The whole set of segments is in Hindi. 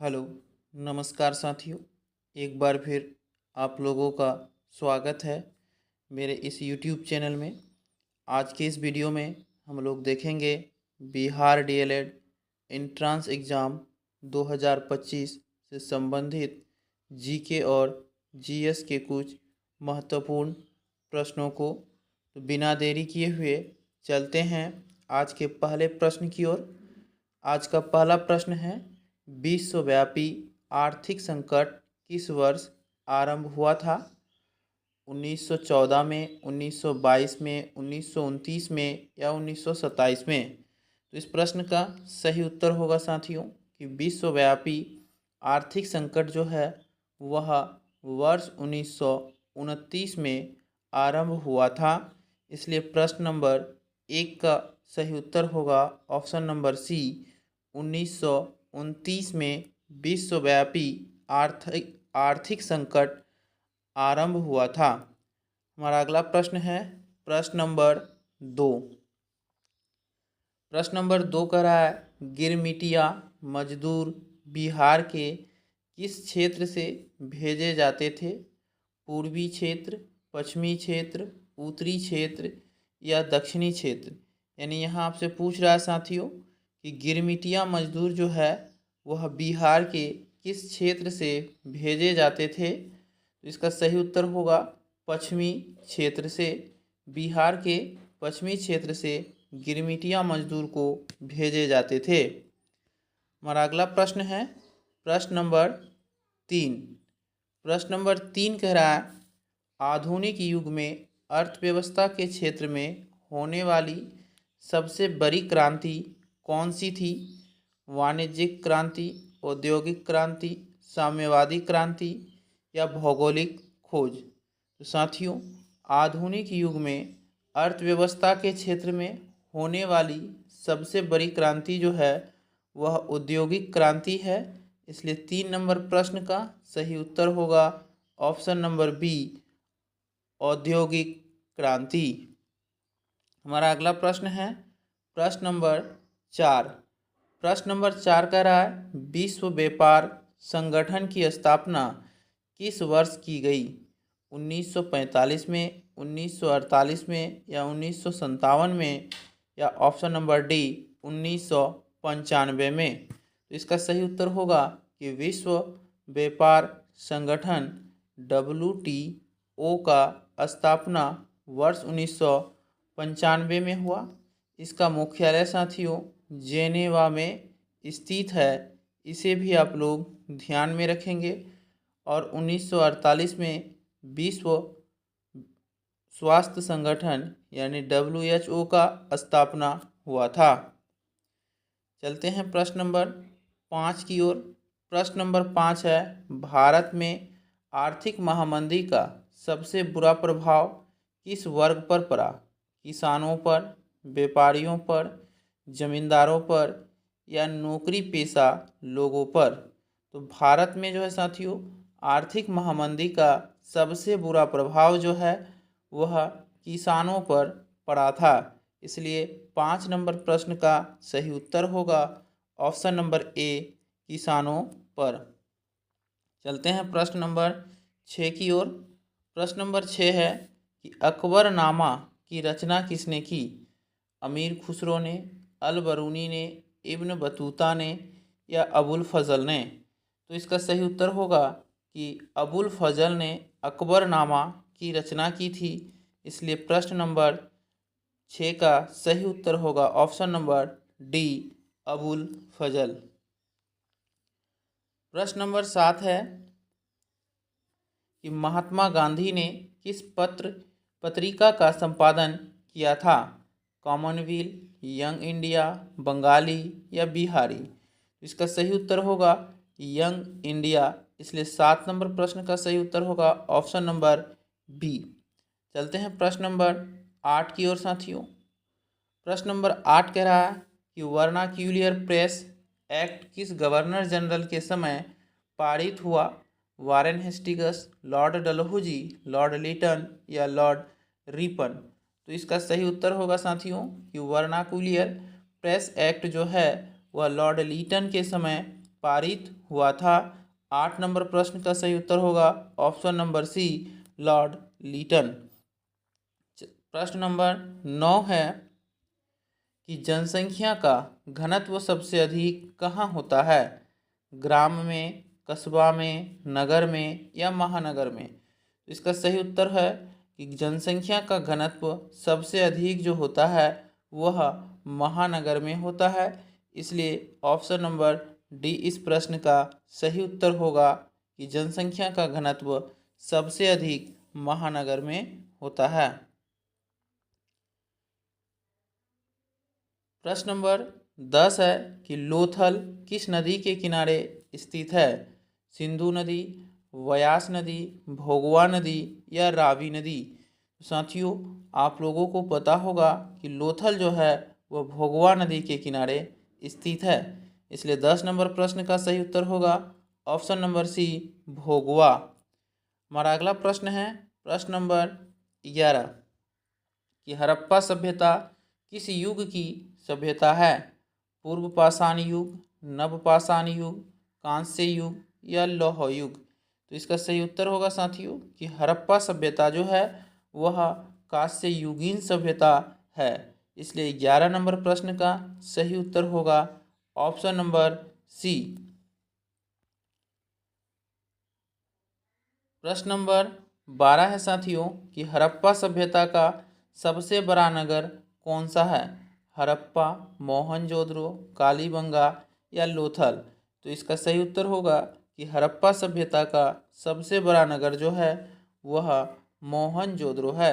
हेलो, नमस्कार साथियों। एक बार फिर आप लोगों का स्वागत है मेरे इस यूट्यूब चैनल में। आज के इस वीडियो में हम लोग देखेंगे बिहार डीएलएड एंट्रेंस एग्ज़ाम 2025 से संबंधित जीके और जीएस के कुछ महत्वपूर्ण प्रश्नों को। तो बिना देरी किए हुए चलते हैं आज के पहले प्रश्न की ओर। आज का पहला प्रश्न है, विश्वव्यापी आर्थिक संकट किस वर्ष आरंभ हुआ था? 1914 में, 1922 में, 1929 में या 1927 में? तो इस प्रश्न का सही उत्तर होगा साथियों कि विश्वव्यापी आर्थिक संकट जो है वह वर्ष 1929 में आरंभ हुआ था। इसलिए प्रश्न नंबर 1 का सही उत्तर होगा ऑप्शन नंबर सी, 1929 में विश्वव्यापी आर्थिक संकट आरंभ हुआ था। हमारा अगला प्रश्न है प्रश्न नंबर 2। प्रश्न नंबर 2 कह रहा है, गिरमिटिया मजदूर बिहार के किस क्षेत्र से भेजे जाते थे? पूर्वी क्षेत्र, पश्चिमी क्षेत्र, उत्तरी क्षेत्र या दक्षिणी क्षेत्र? यानी यहाँ आपसे पूछ रहा है साथियों कि गिरमिटिया मजदूर जो है वह बिहार के किस क्षेत्र से भेजे जाते थे? तो इसका सही उत्तर होगा पश्चिमी क्षेत्र से। बिहार के पश्चिमी क्षेत्र से गिरमिटिया मजदूर को भेजे जाते थे। हमारा अगला प्रश्न है प्रश्न नंबर 3। प्रश्न नंबर 3 कह रहा है, आधुनिक युग में अर्थव्यवस्था के क्षेत्र में होने वाली सबसे बड़ी क्रांति कौन सी थी? वाणिज्यिक क्रांति, औद्योगिक क्रांति, साम्यवादी क्रांति या भौगोलिक खोज? तो साथियों, आधुनिक युग में अर्थव्यवस्था के क्षेत्र में होने वाली सबसे बड़ी क्रांति जो है वह औद्योगिक क्रांति है। इसलिए 3 नंबर प्रश्न का सही उत्तर होगा ऑप्शन नंबर बी, औद्योगिक क्रांति। हमारा अगला प्रश्न है प्रश्न नंबर 4। प्रश्न नंबर 4 कह रहा है, विश्व व्यापार संगठन की स्थापना किस वर्ष की गई? 1945 में, 1948 में या 1957 में या ऑप्शन नंबर डी 1995 में? तो इसका सही उत्तर होगा कि विश्व व्यापार संगठन WTO का स्थापना वर्ष 1995 में हुआ। इसका मुख्यालय साथियों जेनेवा में स्थित है। इसे भी आप लोग ध्यान में रखेंगे। और 1948 में विश्व स्वास्थ्य संगठन यानी WHO का स्थापना हुआ था। चलते हैं प्रश्न नंबर 5 की ओर। प्रश्न नंबर 5 है, भारत में आर्थिक महामंदी का सबसे बुरा प्रभाव किस वर्ग पर पड़ा? किसानों पर, व्यापारियों पर, जमींदारों पर या नौकरी पेशा लोगों पर? तो भारत में जो है साथियों आर्थिक महामंदी का सबसे बुरा प्रभाव जो है वह किसानों पर पड़ा था। इसलिए 5 नंबर प्रश्न का सही उत्तर होगा ऑप्शन नंबर ए, किसानों पर। चलते हैं प्रश्न नंबर 6 की ओर। प्रश्न नंबर 6 है कि अकबरनामा की रचना किसने की? अमीर खुसरो ने, अल बरूनी ने, इब्न बतूता ने या अबुल फजल ने? तो इसका सही उत्तर होगा कि अबुल फजल ने अकबरनामा की रचना की थी। इसलिए प्रश्न नंबर 6 का सही उत्तर होगा ऑप्शन नंबर डी, अबुल फजल। प्रश्न नंबर 7 है कि महात्मा गांधी ने किस पत्रिका का संपादन किया था? कॉमनवेल्थ, यंग इंडिया, बंगाली या बिहारी? इसका सही उत्तर होगा यंग इंडिया। इसलिए 7 नंबर प्रश्न का सही उत्तर होगा ऑप्शन नंबर बी। चलते हैं प्रश्न नंबर 8 की ओर साथियों। प्रश्न नंबर 8 कह रहा है कि वर्नाक्यूलर प्रेस एक्ट किस गवर्नर जनरल के समय पारित हुआ? Warren Hastings, Lord Dalhousie, Lord Lytton या लॉर्ड रिपन? तो इसका सही उत्तर होगा साथियों कि वर्नाक्यूलर प्रेस एक्ट जो है वह लॉर्ड लिटन के समय पारित हुआ था? 8 नंबर प्रश्न का सही उत्तर होगा option number C, Lord Lytton. प्रश्न नंबर 9 है कि जनसंख्या का घनत्व सबसे अधिक कहाँ होता है? ग्राम में, कस्बा में, नगर में या महानगर में? तो इसका सही उत्तर है कि जनसंख्या का घनत्व सबसे अधिक जो होता है वह महानगर में होता है। इसलिए ऑप्शन नंबर डी इस प्रश्न का सही उत्तर होगा कि जनसंख्या का घनत्व सबसे अधिक महानगर में होता है। प्रश्न नंबर 10 है कि लोथल किस नदी के किनारे स्थित है? सिंधु नदी, व्यास नदी, भोगवा नदी या रावी नदी? साथियों, आप लोगों को पता होगा कि लोथल जो है वह भोगवा नदी के किनारे स्थित है। इसलिए 10 नंबर प्रश्न का सही उत्तर होगा ऑप्शन नंबर सी, भोगवा। हमारा अगला प्रश्न है प्रश्न नंबर 11 कि हड़प्पा सभ्यता किस युग की सभ्यता है? पूर्व पाषाण युग, नव पाषाण युग, कांस्य युग या लौह युग? तो इसका सही उत्तर होगा साथियों कि हड़प्पा सभ्यता जो है वह कांस्य युगीन सभ्यता है। इसलिए 11 नंबर प्रश्न का सही उत्तर होगा ऑप्शन नंबर सी। प्रश्न नंबर 12 है साथियों कि हड़प्पा सभ्यता का सबसे बड़ा नगर कौन सा है? हड़प्पा, मोहनजोदड़ो, कालीबंगा या लोथल? तो इसका सही उत्तर होगा कि हड़प्पा सभ्यता का सबसे बड़ा नगर जो है वह मोहनजोदड़ो है।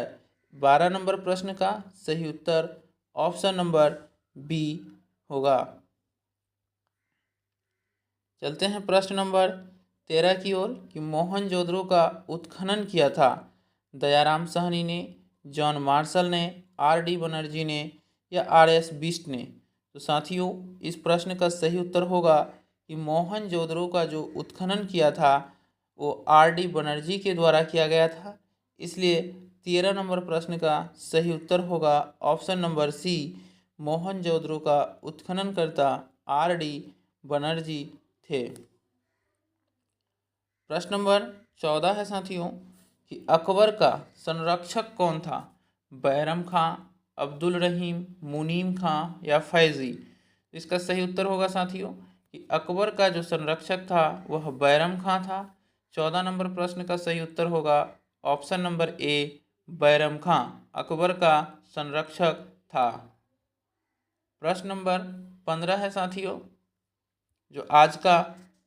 12 नंबर प्रश्न का सही उत्तर ऑप्शन नंबर बी होगा। चलते हैं प्रश्न नंबर 13 की ओर कि मोहनजोदड़ो का उत्खनन किया था दयाराम साहनी ने, जॉन मार्शल ने, आर.डी. बनर्जी ने या आर.एस. बिष्ट ने? तो साथियों, इस प्रश्न का सही उत्तर होगा कि मोहनजोदड़ो का जो उत्खनन किया था वो आर.डी. बनर्जी के द्वारा किया गया था। इसलिए 13 नंबर प्रश्न का सही उत्तर होगा ऑप्शन नंबर सी, मोहनजोदड़ो का उत्खननकर्ता आर.डी. बनर्जी थे। प्रश्न नंबर 14 है साथियों कि अकबर का संरक्षक कौन था? बैरम खां, अब्दुल रहीम, मुनीम खां या फैजी? इसका सही उत्तर होगा साथियों कि अकबर का जो संरक्षक था वह बैरम खां था। 14 नंबर प्रश्न का सही उत्तर होगा ऑप्शन नंबर ए, बैरम खां अकबर का संरक्षक था। प्रश्न नंबर 15 है साथियों जो आज का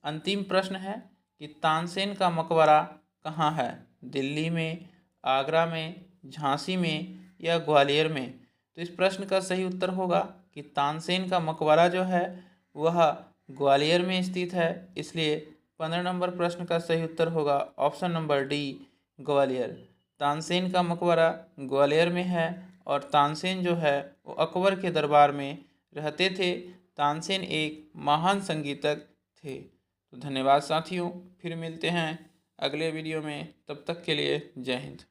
अंतिम प्रश्न है कि तानसेन का मकबरा कहाँ है? दिल्ली में, आगरा में, झांसी में या ग्वालियर में? तो इस प्रश्न का सही उत्तर होगा कि तानसेन का मकबरा जो है वह ग्वालियर में स्थित है। इसलिए 15 नंबर प्रश्न का सही उत्तर होगा option number D, Gwalior. Tansen का मकबरा ग्वालियर में है और तानसेन जो है वो अकबर के दरबार में रहते थे। तानसेन एक महान संगीतज्ञ थे। तो धन्यवाद साथियों, फिर मिलते हैं अगले वीडियो में, तब तक के लिए जय हिंद।